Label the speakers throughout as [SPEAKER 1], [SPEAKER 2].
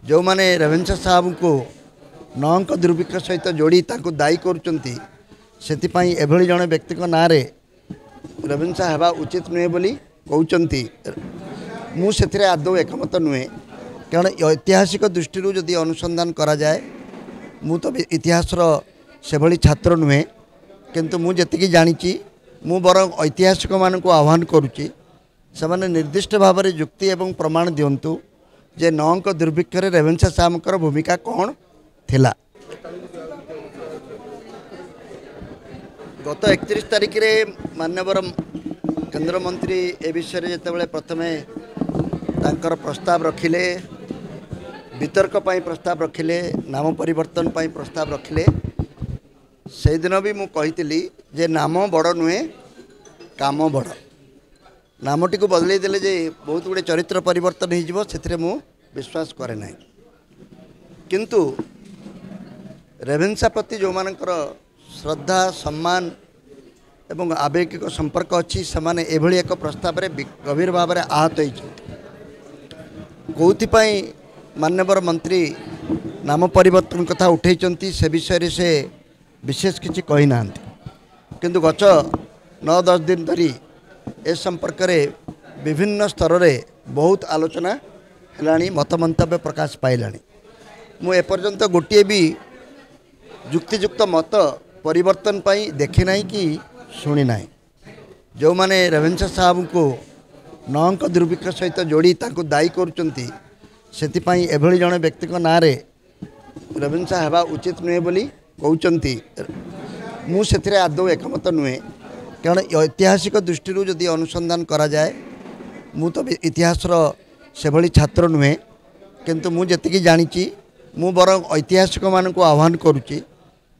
[SPEAKER 1] जो माने रेवेन्सा साहब को नौंक दुर्भिक्ष सहित जोड़ी ताकू दायी करुँच से जड़े व्यक्ति ना रेवेन्सा हेबा उचित नुहे बोली कहते मुझे आदौ एकमत नुहे कारण ऐतिहासिक दृष्टि जदि अनुसंधान करा जाए मु तो इतिहास से भली छात्र नुहे किंतु मु जी जानी मु बर ऐतिहासिक मान को आह्वान करुच्ची से निर्दिष्ट भाव में जुक्ति एवं प्रमाण दिंतु जे नौंक दुर्भिक्ष रेवेन्सा साहब भूमिका कौन थिला। गत 31 तारिख रे माननीय केंद्र मंत्री ए विषय में जिते प्रथमे तांकर प्रस्ताव रखिले वितर्क पाई प्रस्ताव रखिले नाम परिवर्तन पाई प्रस्ताव रखिले से दिन भी मु कही जे नाम बड़ नुहे काम बड़ नामटी को बदल देले जे बहुत गुड़े चरित्र परिवर्तन हो से विश्वास करे ना किंतु रेवेन्सा प्रति जो मानकर श्रद्धा सम्मान एवं आवेगिक संपर्क अच्छी से एभली एक प्रस्ताव रे गभीर भाव में आहत होपाई माननीय मंत्री नाम परिवर्तन कथा उठे से विषय से विशेष किसी कही ना किंतु गत 9-10 दिन धरी ए संपर्क में विभिन्न स्तर रे बहुत आलोचना है मत मंतव्य प्रकाश पाइला मु एपर्यंत गोटे भी जुक्तियुक्त मत परिवर्तन पाई देखी ना कि शुणी ना जो माने रेवेन्सा साहब को नौंक दुर्भिक्ष सहित जोड़ी ताकू दायी करुँच से जड़े व्यक्ति ना रेवेन्सा हेबा उचित नुहे बोली कहते मुझे आदौ एकमत नुहे कारण ऐतिहासिक दृष्टि जदि अनुसंधान करा जाए मु तो इतिहास से भली छात्र नुहे किंतु मु जी जानी मु बर ऐतिहासिक मान को आह्वान करुच्ची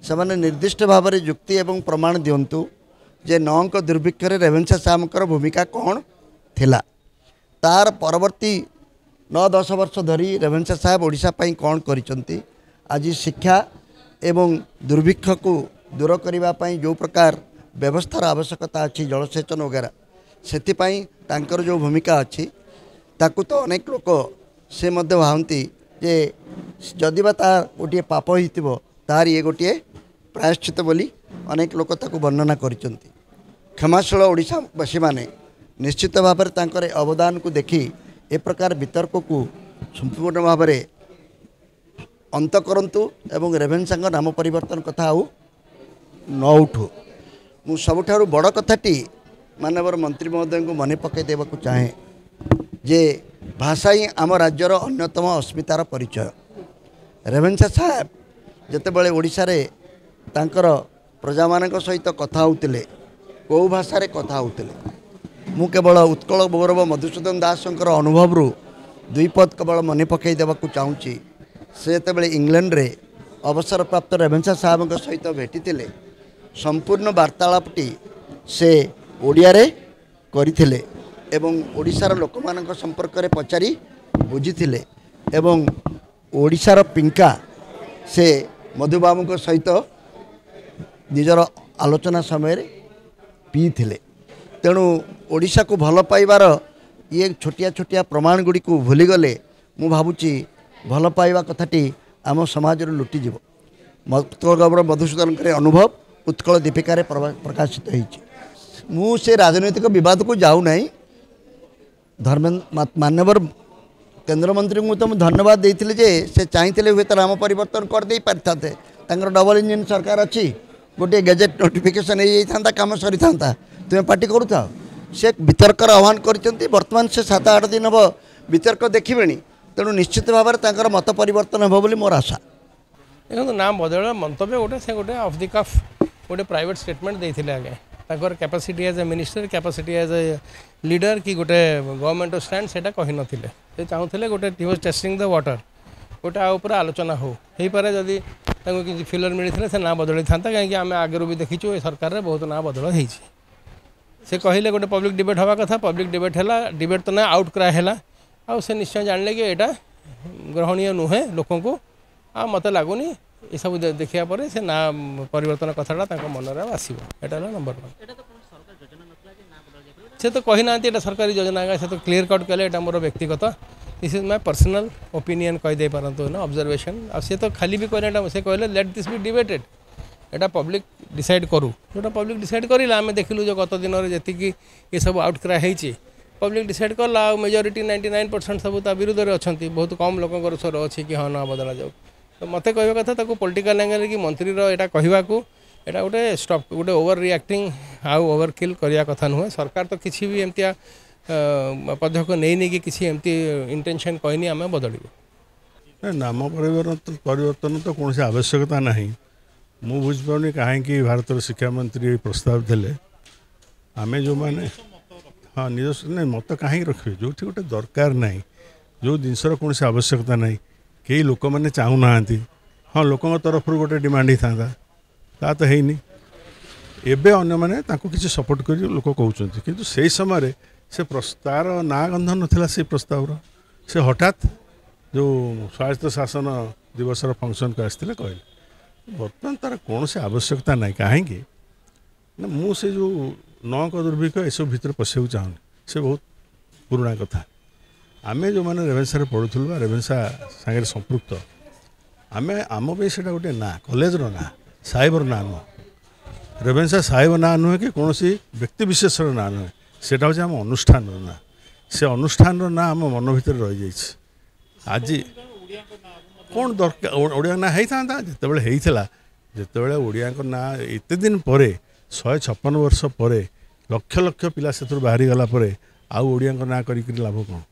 [SPEAKER 1] से निर्दिष्ट भाव में जुक्ति एवं प्रमाण दिंतु जे नौंक दुर्भिक्ष रेवेन्सा साहब भूमिका कौन थिला तार परवर्ती 9-10 वर्ष धरी रेवेन्सा साहब ओडिशा पई कौन करिसंती आज शिक्षा एवं दुर्भिक्ष को दूर करने जो प्रकार व्यवस्थार आवश्यकता अच्छी जलसेचन वगैरह से जो भूमिका अच्छी ताकू तो अनेक लोक से भावती जे जदि गोटे पाप हो तार ये गोटे प्रायश्चित बोली अनेक लोक ताकू वर्णना करिसंती क्षमाशील ओडिशावासी माने निश्चित भाव में अवदान को देखी ए प्रकार वितर्क को संपूर्ण भाव में अंत करंतु एवं रेवेन्सा नाम परिवर्तन कथा आउ न उठू मु सबुठारु बड़ कथाटी माननीय मंत्री महोदय को मन पकई देवाक चाहे जे भाषा ही आम राज्यर अन्यतम अस्मितार परिचय रेवेन्सा साहब जितेबाला ओडिशा रे तांकर प्रजा मानक सहित कथा होतिले कौ भाषा रे कथा होतिले मु केवल उत्कल गौरव मधुसूदन दासंकर अनुभव रु दुई पद केवल मन पकई देवाक चाहूँगी से जितेबाला इंग्लैंड रे अवसर प्राप्त रेवेन्सा साहब सहित भेटी संपूर्ण वार्तालापटी से ओडिया रे करिथिले एवं ओडिशार लोक मानक संपर्क रे पचारि बुझीथिले एवं ओडिशार पिंका से मधुबाबू सहित निजर आलोचना समय पीथिले तेणु ओडिशा को भल पाइबार ये छोटिया छोटिया प्रमाण गुड़ी को भूलीगले मु भावुची भल पाइबा कथाटी आम समाज लुटिज गौरव मधुसूदन अनुभव उत्कल दीपिका प्रकाशित हो से राजनैतिक विवाद को जाऊ नहीं धर्मेन्द्र माननीय केंद्र मंत्री को तो धन्यवाद देते जे से चाहते हुए तो नाम परिवर्तन कर दे पारि डबल इंजिन सरकार अच्छी गोटे गेजेट नोटिफिकेशन हो कम सरी था तुम्हें पार्टी करूँ से वितर्कर आह्वान कर बर्तमान से 7-8 दिन हम वितर्क देखिबे तेणु निश्चित भाव में मत परिवर्तन हो बोली मोर आशा
[SPEAKER 2] देखो नाम बदल मंतव्य गोटे से गोटे ऑफ द कफ गोटे प्राइवेट स्टेटमेंट देते आगे ताकर capacity as a minister capacity as a leader कि गोटे गवर्नमेंट स्टैंड से कही नथिले से चाहूले गोटे he was testing the water गोटे आ आलोचना हो पारे जदि किसी फिलर मिलते से ना बदल था कहीं आम आगे भी देखीचु सरकार में बहुत ना बदल हो से कहले गोटे पब्लिक डिबेट हवा कथा पब्लिक डिबेट है डिबेट तो ना आउट क्राए है आ से निश्चय जानले कि यहाँ ग्रहणीय नुहे लोक को आ मत लगुनि ये सब देखा पर से ना परिवर्तन कथाटा मन में आसो यहाँ नंबर 1 से तो कही ना सरकारी योजना से तो क्लीयर कट कले मोर व्यक्तिगत this is my personal opinion कहीदे पारतु ना ऑब्जर्वेशन आ सी तो खाली भी कहना से कहले let this be debated Etah public decide करू जोटा पब्लिक डिसाइड करा आम देखिलु जो गत दिन में जी ये सब आउटक्राए होती पब्लिक डिसाइड कला मेजोरिटी 99% सब विरोध में अच्छा बहुत कम लोक स्वर अच्छी कि हाँ ना बदला जाऊ तो मत कह कथा पॉलिटिकल एंगल कि मंत्री यहाँ कहवाक एटा गोटे स्टॉप गोटे ओवर रिएक्टिंग आउ ओवर किल करने कथा नुहे सरकार तो किसी भी एमतिया पदक नहीं कि किसी एमती इंटेंशन कहनी आम बदलू
[SPEAKER 3] नाम परिवर्तन तो कौन आवश्यकता ना मु बुझिपारे कहीं भारत शिक्षा मंत्री प्रस्ताव देले आम जो मैंने हाँ निज नहीं मत कहीं रखिए जो गोटे दरकार ना जो जिनसर कौन आवश्यकता ना कई लोक मैंने चाहूना हाँ लोक तरफ गोटे डिमांड ही था ता तो है एबे अन्य मैंने किसी सपोर्ट कर लोक कहते कि से समय से तार ना गंध नाला से प्रस्ताव से हठात जो स्वायत्त शासन दिवस फंक्शन को आसते कहले बर्तमान तार कौन से आवश्यकता ना कहीं ना मुझे जो नौक दुर्भिक्ष यू भितर पशिया चाहूनी से बहुत पुराणा कथा आमे जो मैंने रेवेन्सा पढ़ुलु रेवेन्सा सागर संपृक्त आम आम से गोटे ना कॉलेज ना साहेबर ना नुह रेवेन्सा साहेब ना नुहे कि कौन व्यक्ति विशेष ना नुहे से हूँ आम अनुष्ठान ना से अनुष्ठान ना आम मन भर रही आज कौन दरकार ओडिया ना होता जितेबाला जितेबाला ओडिया ना एत दिन पर 156 वर्ष पर लक्ष लक्ष पिला से बाहरी गला आउ ओडिया ना कर लाभ कौन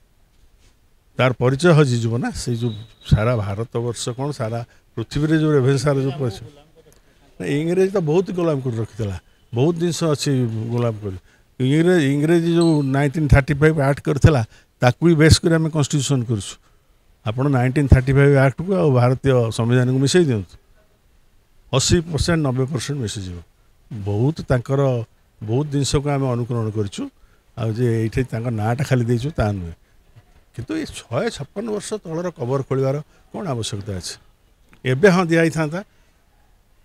[SPEAKER 3] तार परिचय हजिज ना से जो सारा भारत वर्ष कौन सारा पृथ्वी जो रेवेन्सार जो परिचय इंग्रेज तो बहुत गुलाम कर रखी बहुत जिनस अच्छी गुलाम कर इंग्रेज जो 1935 एक्ट करथिला ताकू भी बेस कर कन्स्टिट्यूशन करूँ आपण 1935 एक्ट को भारतीय संविधान को मिसई दिंतु 80% 90% मिसीज बहुत तांकर बहुत जिनस को आम अनुकरण करूँ आठे नाटा खाली देचु ता नुहे किंतु ये 156 वर्ष तलर कबर खोलार कौन आवश्यकता अच्छे एबे हाँ दिखाई था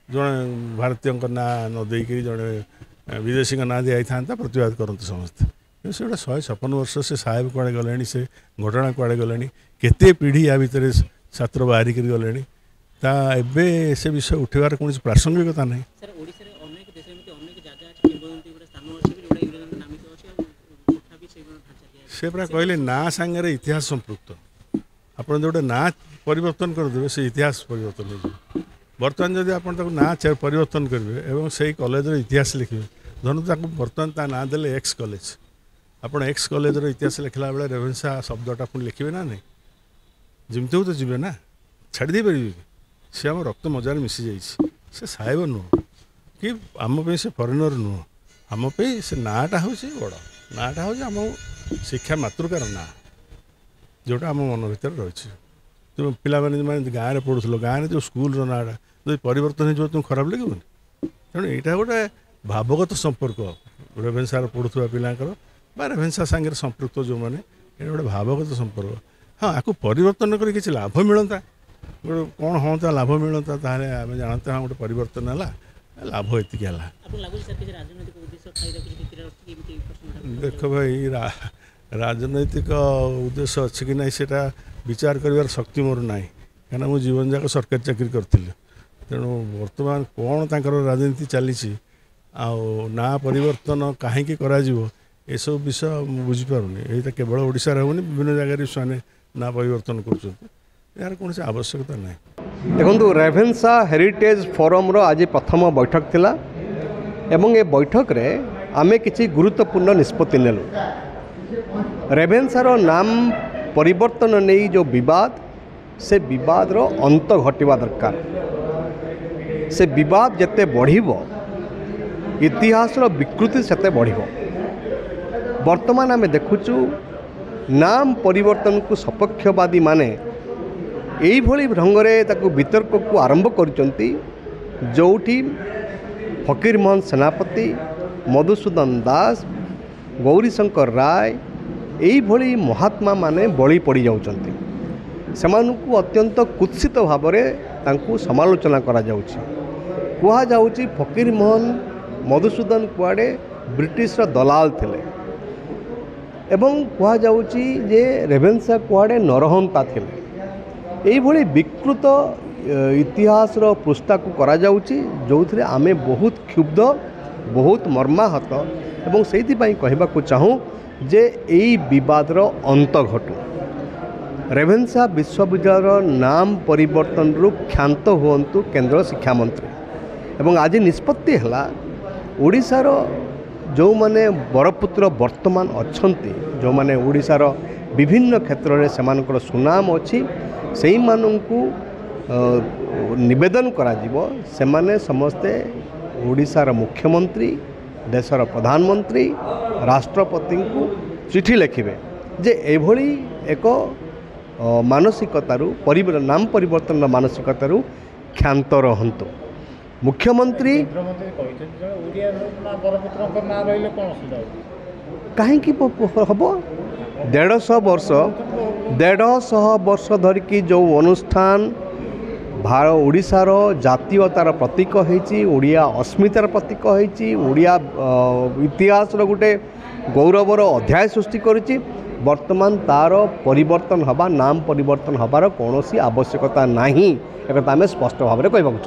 [SPEAKER 3] जड़े भारतीय ना न देकर जड़े विदेशी ना दिखाई था प्रतिवाद करते समस्ते से गोटे 156 वर्ष से साहेब कुआड़े गले से घटना कुआड़े गले केते पीढ़ी या भितर छात्र बाहरिक गले ता एबे से विषय उठेबार कौन प्रासंगिकता नहीं से पूरा कहले ना सांगे इतिहास संपृक्त आप जो ना परिवर्तन करदे से इतिहास परिवर्तन हो बर्तमान जदि आप ना परिवर्तन करेंगे से कॉलेज इतिहास लिखे धरतु बर्तमान ता ना देले एक्स कॉलेज आप एक्स कॉलेज इतिहास लिखला बेले रेवेन्सा शब्दटा पुणी लिखे ना नहीं जमती हो तो जीवे ना छाड़ी पारे सी आम रक्त मजार मिसी जाइए साहेब नुह कि आम से फरेनर नुह आम से नाटा हूँ बड़ नाटा हूँ आम शिक्षा मातृकार ना जोटा आम मन भर रही तुम पिला मैंने गाँव में पढ़ुल गाँव में जो स्कूल नाटा जो परिवर्तन हो तुम खराब लगे तेणु यहाँ गोटे भावगत संपर्क रेवेन्सा पढ़ुवा पिलांकर रेवेन्सा सांगे संपृक्त जो मैंने ये गोटे भावगत संपर्क हाँ आपको परिवर्तन कर किसी लाभ मिलता कौन हाँ लाभ मिलता ताहले आम जानते हाँ गोटे परिवर्तन है लाभ एति देख भाई राजनैतिक उद्देश्य अच्छी कि ना से विचार कर शक्ति मोर ना कहीं मुझे जीवन जाक सरकारी चाकरी करी तेणु बर्तमान कौन तर राजनीति चली ना परिवर्तन कहीं सब विषय बुझीपारूनी यहाँ केवल ओडिशा होनी विभिन्न जगह से ना परिवर्तन कर कौन से आवश्यकता ना
[SPEAKER 4] देखो रेवेन्सा हेरिटेज फोरम रो आज प्रथम बैठक थिला एवं ए बैठक रे आमे किछि गुरुत्वपूर्ण निष्पत्ति नेलु रेवेन्सार नाम परिवर्तन नहीं जो विवाद से विवाद रो अंत घटिबा दरकार से विवाद जते बढ़िबो इतिहास रो विकृति सेते बढ़िबो वर्तमान आमे देखुचु नाम परिवर्तन को सपक्षवादी माने यही ढंग से वितर्क को आरंभ करुचंती जोठी फकीर मोहन सेनापति मधुसूदन दास गौरीशंकर राय यही महात्मा माने बलि पड़ जाउचंती सेमानकु अत्यंत कुत्सित भाव में समालोचना करा जाउची कुहा जाउची फकीर मोहन मधुसूदन कुआड़े ब्रिटिश दलाल थिले ଏବଂ କୁହାଯାଉଛି ଯେ ରେଭେନ୍ସା କୁଆଡ଼େ ନରହନ୍ତା ଥିଲେ। এইভাবে বিকৃত ইতিহাসর পৃষ্ঠাକୁ କରାଯାଉଛି ଯେଉଁଥିରେ ଆମେ ବହୁତ କ୍ଷୁବ୍ଧ ବହୁତ ମର୍ମାହତ ଏବଂ ସେଇଥିପାଇଁ କହିବାକୁ ଚାହୁଁ ଯେ ଏହି ବିବାଦର ଅନ୍ତ ଘଟୁ। ରେଭେନ୍ସା ବିଶ୍ୱବିଦ୍ୟାଳୟର ନାମ ପରିବର୍ତ୍ତନରୁ କ୍ଷାନ୍ତ ହୁଅନ୍ତୁ କେନ୍ଦ୍ର ଶିକ୍ଷାମନ୍ତ୍ରୀ। ଏବଂ ଆଜି ନିଷ୍ପତ୍ତି ହେଲା ଓଡ଼ିଶାର ଯେଉଁମାନେ ବରପୁତ୍ର ବର୍ତ୍ତମାନ ଅଛନ୍ତି, ଯେଉଁମାନେ ଓଡ଼ିଶାର ବିଭିନ୍ନ କ୍ଷେତ୍ରରେ ସେମାନଙ୍କର ସୁନାମ ଅଛି, ସେଇମାନଙ୍କୁ ନିବେଦନ କରାଯିବ ସେମାନେ ସମସ୍ତେ ଓଡ଼ିଶାର ମୁଖ୍ୟମନ୍ତ୍ରୀ, ଦେଶର ପ୍ରଧାନମନ୍ତ୍ରୀ, ରାଷ୍ଟ୍ରପତିଙ୍କୁ ଚିଠି ଲେଖିବେ ଯେ ଏଭଳି ଏକ ମାନସିକତାରୁ ନାମ ପରିବର୍ତ୍ତନର ମାନସିକତାରୁ କ୍ଷାନ୍ତ ରହନ୍ତୁ। ମୁଖ୍ୟମନ୍ତ୍ରୀ କାହିଁକି ହେବ? 150 ବର୍ଷ ଧରିକି ଯେଉଁ ଅନୁଷ୍ଠାନ ଓଡ଼ିଶାର ଜାତୀୟତାର ପ୍ରତୀକ ହେଇଛି, ଓଡ଼ିଆ ଅସ୍ମିତାର ପ୍ରତୀକ ହେଇଛି, ଓଡ଼ିଆ ଇତିହାସର ଗୋଟେ ଗୌରବର ଅଧ୍ୟାୟ ସୃଷ୍ଟି କରିଛି, ବର୍ତ୍ତମାନ ତା'ର ପରିବର୍ତ୍ତନ ହେବା ନାମ ପରିବର୍ତ୍ତନ ହେବାର କୌଣସି ଆବଶ୍ୟକତା ନାହିଁ। ଏକଥା ଆମେ ସ୍ପଷ୍ଟ ଭାବରେ କହିବାକୁ ଚାହୁଁ।